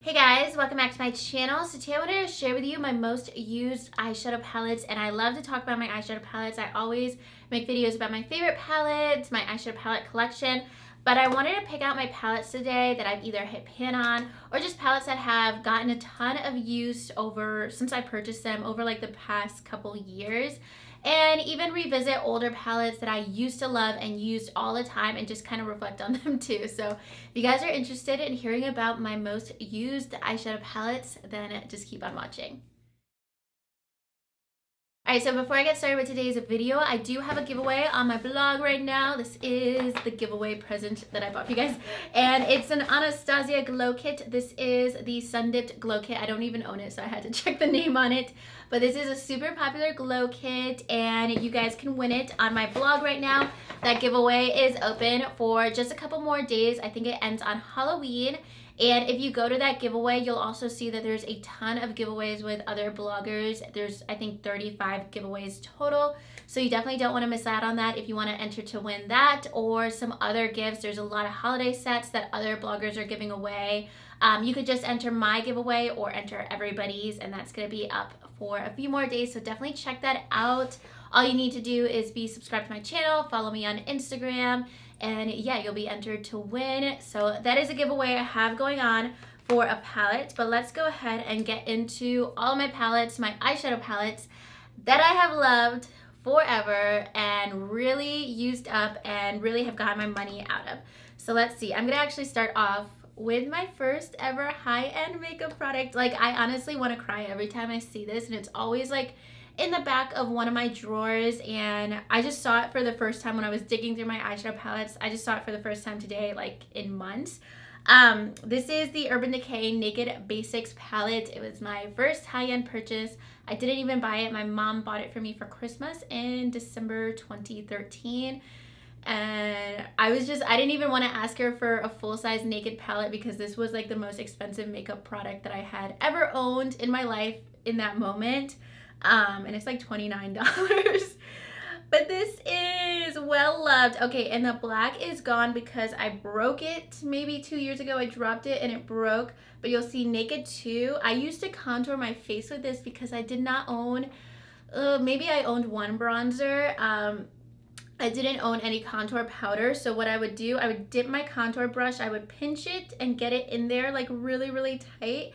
Hey guys, welcome back to my channel. So today I wanted to share with you my most used eyeshadow palettes, and I love to talk about my eyeshadow palettes. I always make videos about my favorite palettes, my eyeshadow palette collection, but I wanted to pick out my palettes today that I've either hit pan on or just palettes that have gotten a ton of use since I purchased them over like the past couple years. And even revisit older palettes that I used to love and used all the time and just kind of reflect on them too. So if you guys are interested in hearing about my most used eyeshadow palettes, then just keep on watching. Alright, so before I get started with today's video, I do have a giveaway on my blog right now. This is the giveaway present that I bought for you guys. And it's an Anastasia glow kit. This is the Sun Dipped glow kit. I don't even own it, so I had to check the name on it. But this is a super popular glow kit, and you guys can win it on my blog right now. That giveaway is open for just a couple more days. I think it ends on Halloween. And if you go to that giveaway, you'll also see that there's a ton of giveaways with other bloggers. There's, I think, 35 giveaways total. So you definitely don't want to miss out on that if you want to enter to win that or some other gifts. There's a lot of holiday sets that other bloggers are giving away. You could just enter my giveaway or enter everybody's, and that's going to be up for a few more days. So definitely check that out. All you need to do is be subscribed to my channel, follow me on Instagram, and yeah, you'll be entered to win. So that is a giveaway I have going on for a palette. But let's go ahead and get into all my palettes, my eyeshadow palettes that I have loved forever and really used up and really have gotten my money out of. So let's see. I'm gonna actually start off with my first ever high-end makeup product. Like, I honestly want to cry every time I see this, and it's always like in the back of one of my drawers, and I just saw it for the first time when I was digging through my eyeshadow palettes. I just saw it for the first time today, like in months. This is the Urban Decay Naked Basics palette. It was my first high-end purchase. I didn't even buy it. My mom bought it for me for Christmas in December 2013. And I didn't even want to ask her for a full-size naked palette because this was like the most expensive makeup product that I had ever owned in my life in that moment. And it's like $29. But this is well loved. Okay, and the black is gone because I broke it maybe 2 years ago. I dropped it and it broke. But you'll see Naked 2. I used to contour my face with this because I did not own, maybe I owned one bronzer. I didn't own any contour powder, so what I would do, I would dip my contour brush, I would pinch it and get it in there like really, really tight,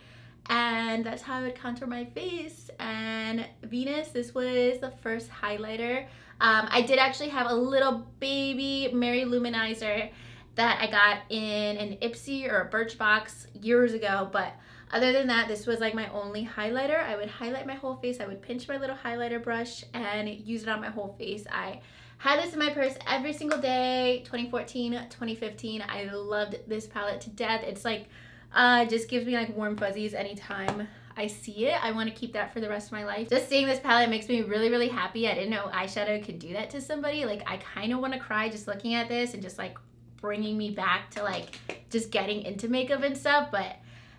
and that's how I would contour my face. And Venus, this was the first highlighter. I did actually have a little baby Mary Luminizer that I got in an Ipsy or a Birchbox years ago, but other than that, this was like my only highlighter. I would highlight my whole face, I would pinch my little highlighter brush and use it on my whole face. I had this in my purse every single day, 2014, 2015. I loved this palette to death. It's like, just gives me like warm fuzzies anytime I see it. I want to keep that for the rest of my life. Just seeing this palette makes me really, really happy. I didn't know eyeshadow could do that to somebody. Like, I kind of want to cry just looking at this and just like bringing me back to like just getting into makeup and stuff. But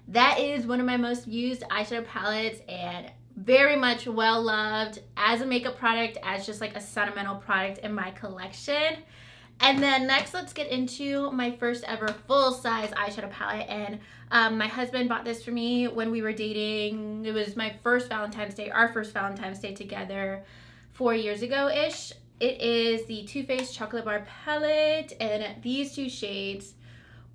that is one of my most used eyeshadow palettes and very much well loved as a makeup product, as just like a sentimental product in my collection. And then next, let's get into my first ever full-size eyeshadow palette. And my husband bought this for me when we were dating. It was my first Valentine's Day, our first Valentine's Day together 4 years ago-ish. It is the Too Faced Chocolate Bar palette, and these two shades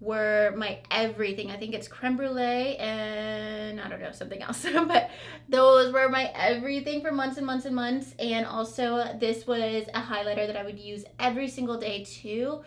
were my everything. I think it's creme brulee and I don't know, something else. But those were my everything for months and months and months. And also this was a highlighter that I would use every single day too.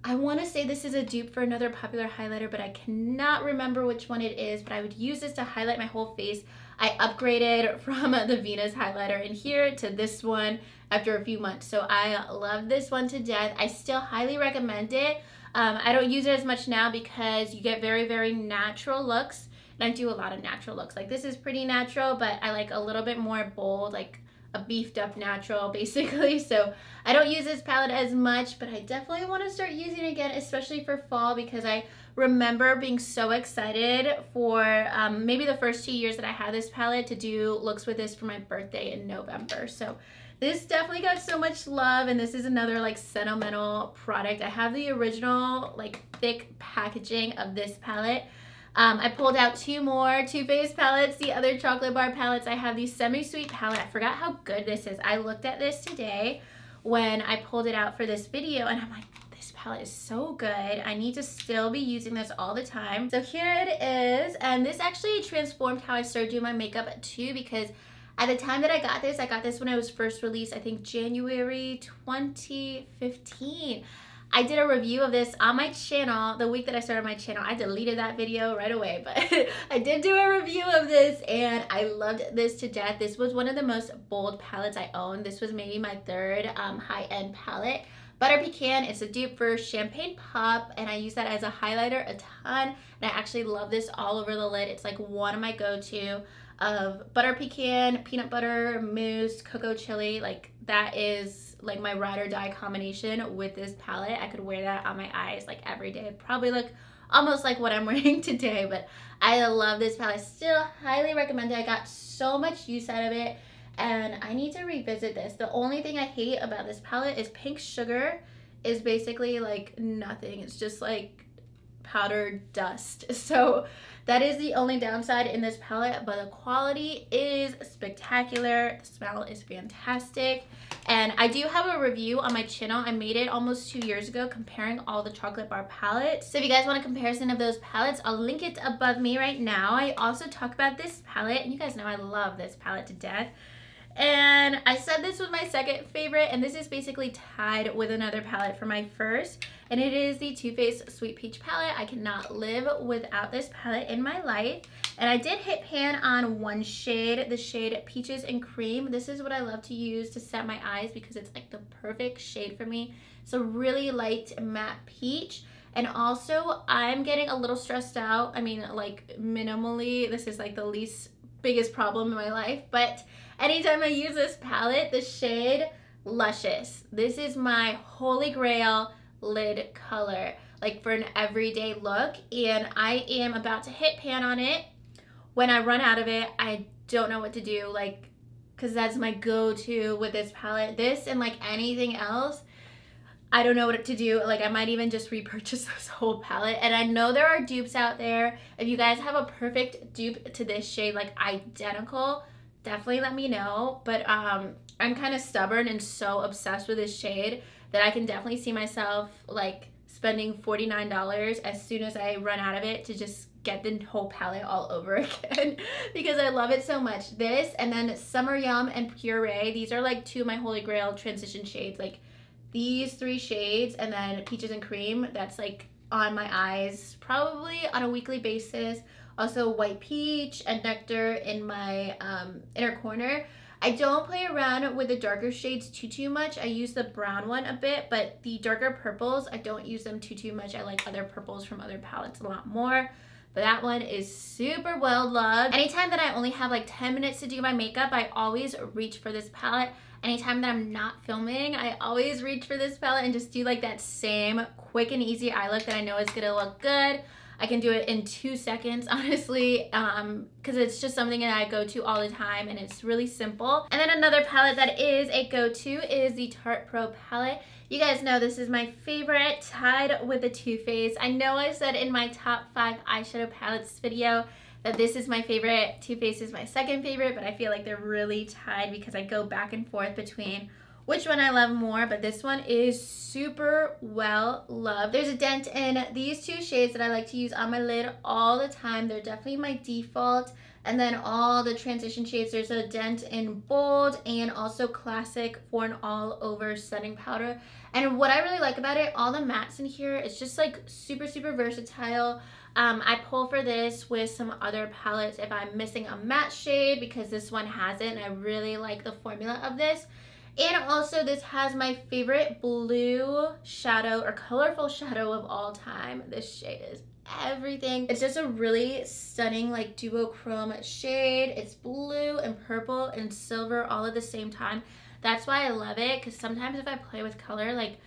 I want to say this is a dupe for another popular highlighter, but I cannot remember which one it is. But I would use this to highlight my whole face. I upgraded from the Venus highlighter in here to this one after a few months. So I love this one to death. I still highly recommend it. I don't use it as much now because you get very, very natural looks. And I do a lot of natural looks. Like, this is pretty natural, but I like a little bit more bold, like a beefed up natural basically. So I don't use this palette as much, but I definitely want to start using it again, especially for fall, because I remember being so excited for maybe the first 2 years that I had this palette to do looks with this for my birthday in November. So this definitely got so much love, and this is another like sentimental product. I have the original like thick packaging of this palette. I pulled out 2 more Too Faced palettes, the other chocolate bar palettes. I have the semi-sweet palette. I forgot how good this is. I looked at this today when I pulled it out for this video, and I'm like, this palette is so good. I need to still be using this all the time. So here it is, and this actually transformed how I started doing my makeup too, because at the time that I got this when it was first released, I think January 2015. I did a review of this on my channel the week that I started my channel. I deleted that video right away, but I did do a review of this and I loved this to death. This was one of the most bold palettes I owned. This was maybe my 3rd high-end palette. Butter Pecan, it's a dupe for Champagne Pop, and I use that as a highlighter a ton, and I actually love this all over the lid. It's like one of my go-to of Butter Pecan, peanut butter, mousse, cocoa chili. Like that is like my ride or die combination with this palette. I could wear that on my eyes like every day. It'd probably look almost like what I'm wearing today, but I love this palette. Still highly recommend it. I got so much use out of it, and I need to revisit this. The only thing I hate about this palette is Pink Sugar is basically like nothing. It's just like powdered dust. So that is the only downside in this palette, but the quality is spectacular. The smell is fantastic. And I do have a review on my channel. I made it almost 2 years ago comparing all the chocolate bar palettes. So if you guys want a comparison of those palettes, I'll link it above me right now. I also talk about this palette, and you guys know I love this palette to death. And I said this was my 2nd favorite, and this is basically tied with another palette for my 1st, and it is the Too Faced Sweet Peach palette. I cannot live without this palette in my life. And I did hit pan on one shade, the shade Peaches and Cream. This is what I love to use to set my eyes because it's like the perfect shade for me. So really light matte peach. And also I'm getting a little stressed out. I mean, like minimally, this is like the least biggest problem in my life, but anytime I use this palette, the shade Luscious, this is my holy grail lid color, like for an everyday look. And I am about to hit pan on it. When I run out of it, I don't know what to do, like, because that's my go-to with this palette. This and like anything else, I don't know what to do. Like I might even just repurchase this whole palette. And I know there are dupes out there. If you guys have a perfect dupe to this shade, like identical, definitely let me know. But I'm kind of stubborn and so obsessed with this shade that I can definitely see myself like spending $49 as soon as I run out of it to just get the whole palette all over again because I love it so much. This and then Summer Yum and Puree, these are like 2 of my holy grail transition shades. Like these 3 shades and then Peaches and Cream, that's like on my eyes probably on a weekly basis. Also White Peach and Nectar in my inner corner. I don't play around with the darker shades too much. I use the brown one a bit, but the darker purples, I don't use them too much. I like other purples from other palettes a lot more. But that one is super well loved. Anytime that I only have like 10 minutes to do my makeup, I always reach for this palette. Anytime that I'm not filming, I always reach for this palette and just do like that same quick and easy eye look that I know is gonna look good. I can do it in 2 seconds, honestly, because it's just something that I go to all the time and it's really simple. And then another palette that is a go-to is the Tarte Pro palette. You guys know this is my favorite, tied with the Too Faced. I know I said in my top 5 eyeshadow palettes video that this is my favorite. Too Faced is my 2nd favorite, but I feel like they're really tied because I go back and forth between which one I love more, but this one is super well loved. There's a dent in these 2 shades that I like to use on my lid all the time. They're definitely my default. And then all the transition shades, there's a dent in Bold and also Classic for an all over setting powder. And what I really like about it, all the mattes in here, it's just like super versatile. I pull for this with some other palettes if I'm missing a matte shade because this one has it and I really like the formula of this. And also this has my favorite blue shadow or colorful shadow of all time. This shade is everything. It's just a really stunning like duochrome shade. It's blue and purple and silver all at the same time. That's why I love it, because sometimes if I play with color, like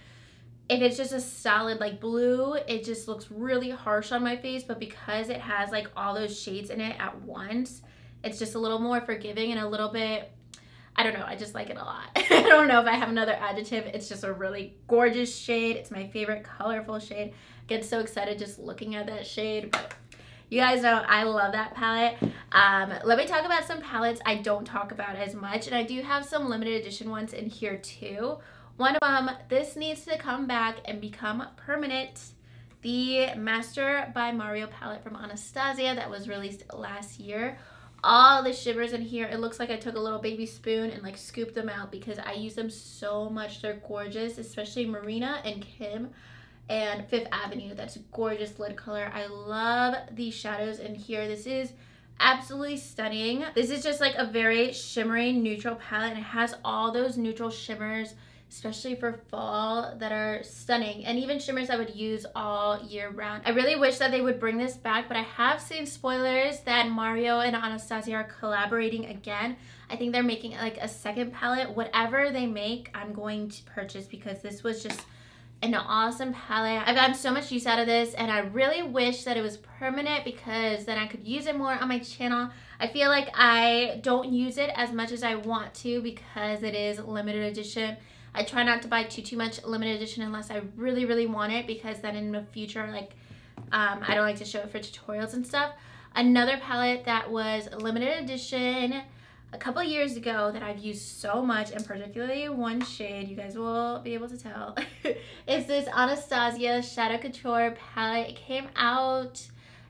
if it's just a solid like blue, it just looks really harsh on my face, but because it has like all those shades in it at once, it's just a little more forgiving and a little bit, I don't know, I just like it a lot. I don't know if I have another adjective. It's just a really gorgeous shade. It's my favorite colorful shade. I get so excited just looking at that shade. But You guys know I love that palette. Let me talk about some palettes I don't talk about as much, and I do have some limited edition ones in here too. One of them, this needs to come back and become permanent. The Master by Mario palette from Anastasia that was released last year. All the shimmers in here, it looks like I took a little baby spoon and like scooped them out because I use them so much. They're gorgeous, especially Marina and Kim and Fifth Avenue. That's a gorgeous lid color. I love these shadows in here. This is absolutely stunning. This is just like a very shimmery neutral palette, and it has all those neutral shimmers, especially for fall, that are stunning, and even shimmers I would use all year round. I really wish that they would bring this back, but I have seen spoilers that Mario and Anastasia are collaborating again. I think they're making like a second palette. Whatever they make, I'm going to purchase because this was just an awesome palette. I've gotten so much use out of this, and I really wish that it was permanent because then I could use it more on my channel. I feel like I don't use it as much as I want to because it is limited edition. I try not to buy too much limited edition unless I really want it, because then in the future, like, I don't like to show it for tutorials and stuff. Another palette that was limited edition a couple years ago that I've used so much, and particularly one shade, you guys will be able to tell, is this Anastasia Shadow Couture palette. It came out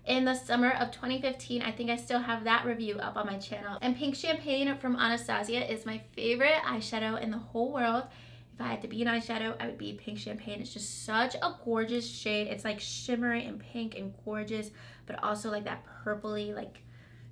in the summer of 2015. I think I still have that review up on my channel. And Pink Champagne from Anastasia is my favorite eyeshadow in the whole world. If I had to be an eyeshadow, I would be Pink Champagne. It's just such a gorgeous shade. It's like shimmery and pink and gorgeous, but also like that purpley, like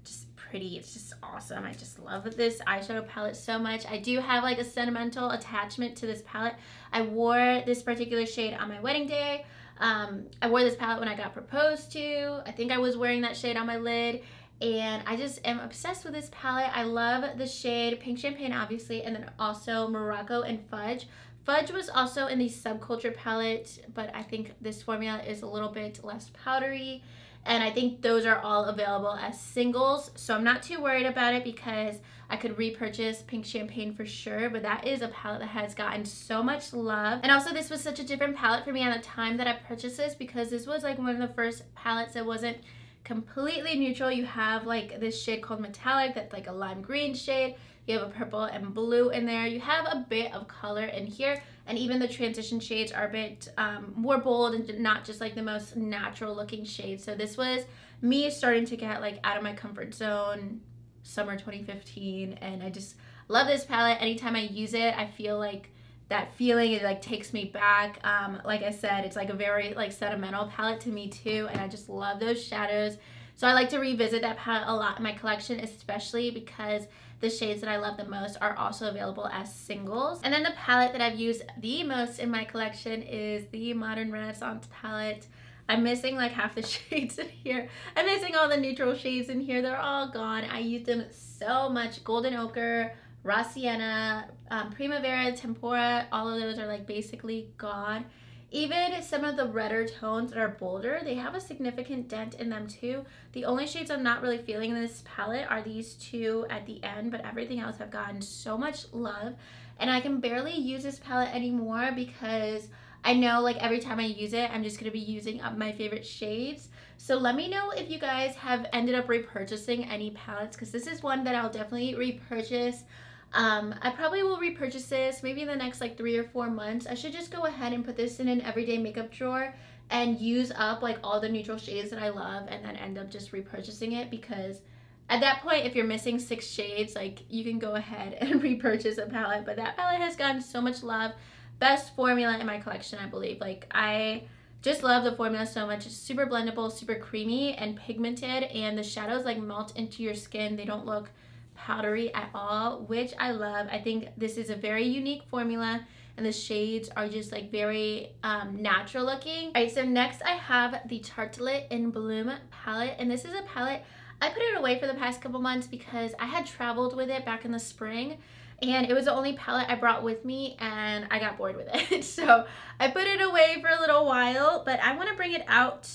just pretty. It's just awesome. I just love this eyeshadow palette so much. I do have like a sentimental attachment to this palette. I wore this particular shade on my wedding day. I wore this palette when I got proposed to. I think I was wearing that shade on my lid. And I just am obsessed with this palette. I love the shade Pink Champagne, obviously, and then also Morocco and Fudge. Fudge was also in the Subculture palette, but I think this formula is a little bit less powdery. And I think those are all available as singles. So I'm not too worried about it because I could repurchase Pink Champagne for sure. But that is a palette that has gotten so much love. And also this was such a different palette for me at the time that I purchased this, because this was like one of the first palettes that wasn't completely neutral. You have like this shade called Metallic that's like a lime green shade. You have a purple and blue in there. You have a bit of color in here, and even the transition shades are a bit more bold and not just like the most natural looking shades. So this was me starting to get like out of my comfort zone summer 2015, and I just love this palette. Anytime I use it, I feel like that feeling, it like takes me back. Like I said, it's like a very like sentimental palette to me too, and I just love those shadows. So I like to revisit that palette a lot in my collection, especially because the shades that I love the most are also available as singles. And then the palette that I've used the most in my collection is the Modern Renaissance palette. I'm missing like half the shades in here. I'm missing all the neutral shades in here. They're all gone. I used them so much. Golden Ochre, Raw Sienna, Primavera, Tempera, all of those are like basically gone. Even some of the redder tones that are bolder, they have a significant dent in them too. The only shades I'm not really feeling in this palette are these two at the end, but everything else have gotten so much love. And I can barely use this palette anymore because I know like every time I use it, I'm just going to be using up my favorite shades. So let me know if you guys have ended up repurchasing any palettes, because this is one that I'll definitely repurchase. I probably will repurchase this maybe in the next like 3 or 4 months. I should just go ahead and put this in an everyday makeup drawer and use up like all the neutral shades that I love, and then end up just repurchasing it, because at that point, if you're missing 6 shades, like you can go ahead and repurchase a palette. But that palette has gotten so much love. Best formula in my collection, I believe. Like I just love the formula so much. It's super blendable, super creamy and pigmented, and the shadows like melt into your skin. They don't look powdery at all, which I love. I think this is a very unique formula, and the shades are just like very natural looking. All right, so next I have the Tartlet in Bloom palette, and this is a palette I put it away for the past couple months because I had traveled with it back in the spring, and it was the only palette I brought with me, and I got bored with it. So I put it away for a little while, but I want to bring it out.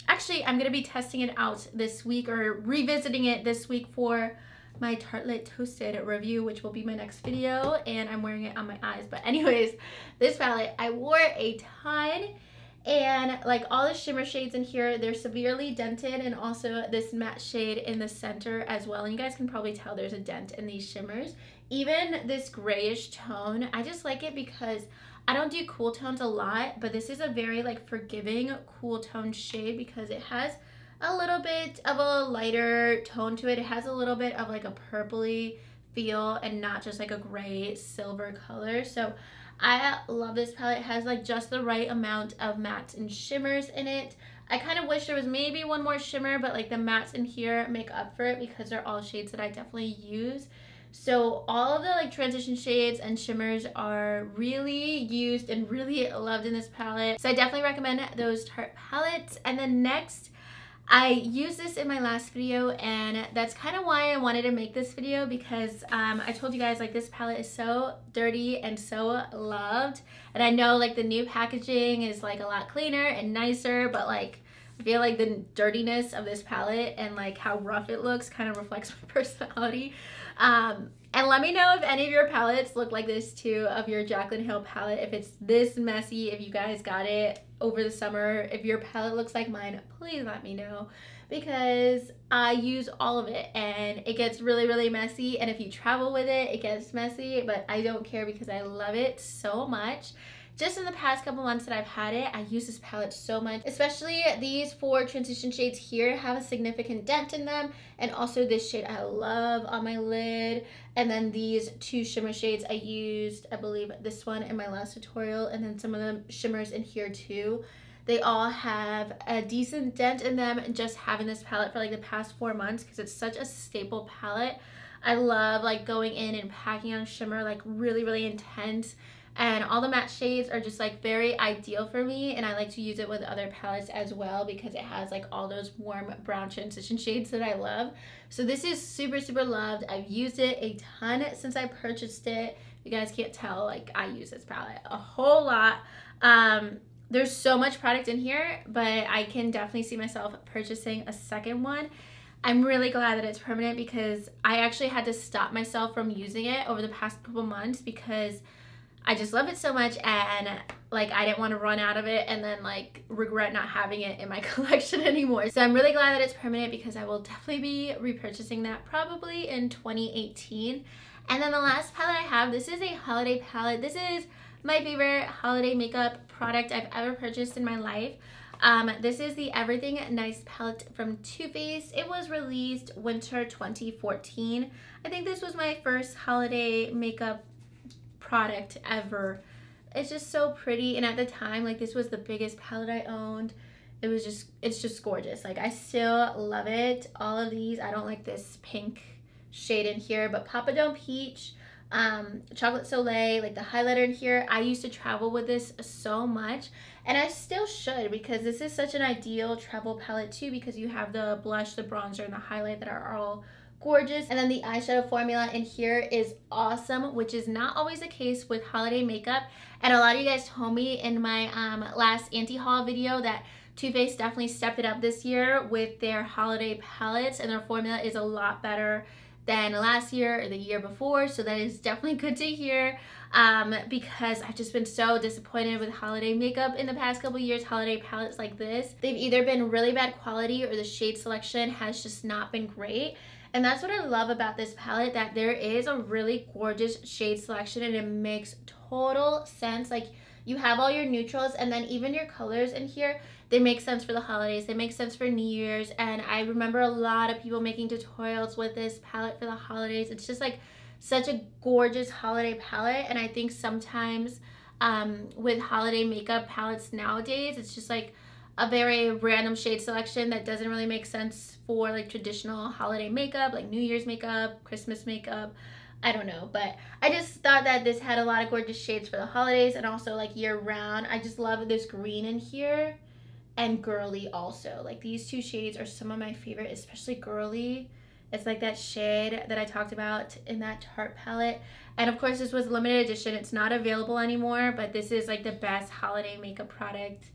Actually, I'm going to be testing it out this week, or revisiting it this week for my Tartlet Toasted review, which will be my next video, and I'm wearing it on my eyes. But anyways, this palette I wore a ton, And like all the shimmer shades in here, they're severely dented, and also this matte shade in the center as well. And you guys can probably tell there's a dent in these shimmers. Even this grayish tone, I just like it because I don't do cool tones a lot, but this is a very like forgiving cool tone shade because it has a little bit of a lighter tone to it. It has a little bit of like a purpley feel and not just like a gray silver color. So I love this palette. It has like just the right amount of mattes and shimmers in it. I kind of wish there was maybe one more shimmer, but like the mattes in here make up for it because they're all shades that I definitely use. So all of the like transition shades and shimmers are really used and really loved in this palette. So I definitely recommend those Tarte palettes. And then next, I used this in my last video, and that's kind of why I wanted to make this video, because I told you guys like this palette is so dirty and so loved. And I know like the new packaging is like a lot cleaner and nicer, but like I feel like the dirtiness of this palette and like how rough it looks kind of reflects my personality. And let me know if any of your palettes look like this too, of your Jaclyn Hill palette, if it's this messy, if you guys got it over the summer. If your palette looks like mine, please let me know, because I use all of it and it gets really, really messy. And if you travel with it, it gets messy, but I don't care because I love it so much. Just in the past couple months that I've had it, I use this palette so much. Especially these 4 transition shades here have a significant dent in them. And also this shade I love on my lid. And then these 2 shimmer shades I used, I believe this one in my last tutorial. And then some of the shimmers in here too. They all have a decent dent in them. And just having this palette for like the past 4 months, because it's such a staple palette. I love like going in and packing on shimmer like really, really intense. And all the matte shades are just like very ideal for me, and I like to use it with other palettes as well because it has like all those warm brown transition shades that I love. So this is super, super loved. I've used it a ton since I purchased it. You guys can't tell, like I use this palette a whole lot. There's so much product in here, but I can definitely see myself purchasing a second one. I'm really glad that it's permanent because I actually had to stop myself from using it over the past couple months because I just love it so much, and like I didn't want to run out of it and then like regret not having it in my collection anymore. So I'm really glad that it's permanent because I will definitely be repurchasing that probably in 2018. And then the last palette I have, this is a holiday palette. This is my favorite holiday makeup product I've ever purchased in my life. This is the Everything Nice palette from Too Faced. It was released winter 2014. I think this was my first holiday makeup product ever. It's just so pretty, and at the time like this was the biggest palette I owned. It's just gorgeous. Like I still love it. All of these, I don't like this pink shade in here, but Papadome Peach, Chocolate Soleil, like the highlighter in here, I used to travel with this so much, and I still should, because this is such an ideal travel palette too, because you have the blush, the bronzer, and the highlight that are all gorgeous. And then the eyeshadow formula in here is awesome, which is not always the case with holiday makeup. And a lot of you guys told me in my last anti-haul video that Too Faced definitely stepped it up this year with their holiday palettes, and their formula is a lot better than last year or the year before. So that is definitely good to hear, because I've just been so disappointed with holiday makeup in the past couple years. Holiday palettes like this, they've either been really bad quality or the shade selection has just not been great. And that's what I love about this palette, that there is a really gorgeous shade selection and it makes total sense. Like you have all your neutrals, and then even your colors in here, they make sense for the holidays. They make sense for New Year's. And I remember a lot of people making tutorials with this palette for the holidays. It's just like such a gorgeous holiday palette. And I think sometimes with holiday makeup palettes nowadays, it's just like a very random shade selection that doesn't really make sense for like traditional holiday makeup, like New Year's makeup, Christmas makeup. I don't know, but I just thought that this had a lot of gorgeous shades for the holidays and also like year round. I just love this green in here, and Girly also. Like these 2 shades are some of my favorite, especially Girly. It's like that shade that I talked about in that Tarte palette. And of course this was limited edition. It's not available anymore, but this is like the best holiday makeup product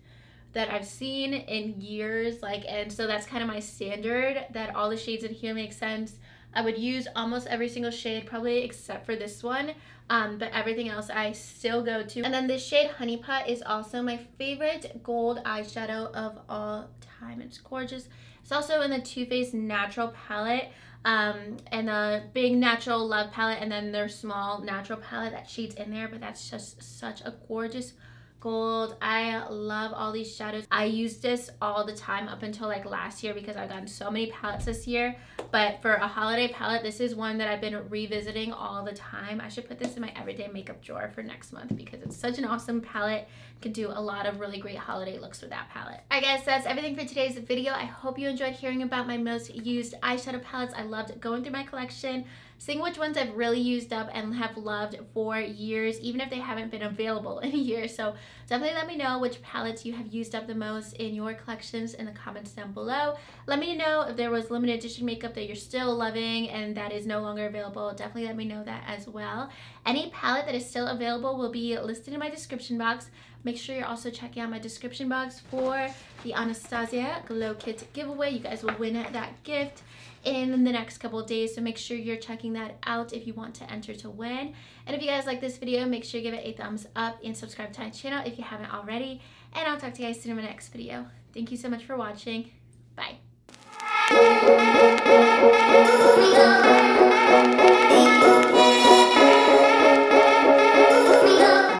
that I've seen in years. Like, and so that's kind of my standard, that all the shades in here make sense. I would use almost every single shade, probably except for this one. But everything else I still go to. And then this shade Honey Pot is also my favorite gold eyeshadow of all time. It's gorgeous. It's also in the Too Faced Natural palette, and the big Natural Love palette, and then their small Natural palette. That shade's in there, but that's just such a gorgeous gold. I love all these shadows. I use this all the time up until like last year because I've gotten so many palettes this year. But for a holiday palette, this is one that I've been revisiting all the time. I should put this in my everyday makeup drawer for next month because it's such an awesome palette. You can do a lot of really great holiday looks with that palette. Alright guys, that's everything for today's video. I hope you enjoyed hearing about my most used eyeshadow palettes. I loved going through my collection, seeing which ones I've really used up and have loved for years, even if they haven't been available in a year. So definitely let me know which palettes you have used up the most in your collections in the comments down below. Let me know if there was limited edition makeup that you're still loving and that is no longer available. Definitely let me know that as well. Any palette that is still available will be listed in my description box. Make sure you're also checking out my description box for the Anastasia Glow Kit giveaway. You guys will win that gift in the next couple of days, so make sure you're checking that out if you want to enter to win. And if you guys like this video, make sure you give it a thumbs up and subscribe to my channel if you haven't already. And I'll talk to you guys soon in my next video. Thank you so much for watching. Bye.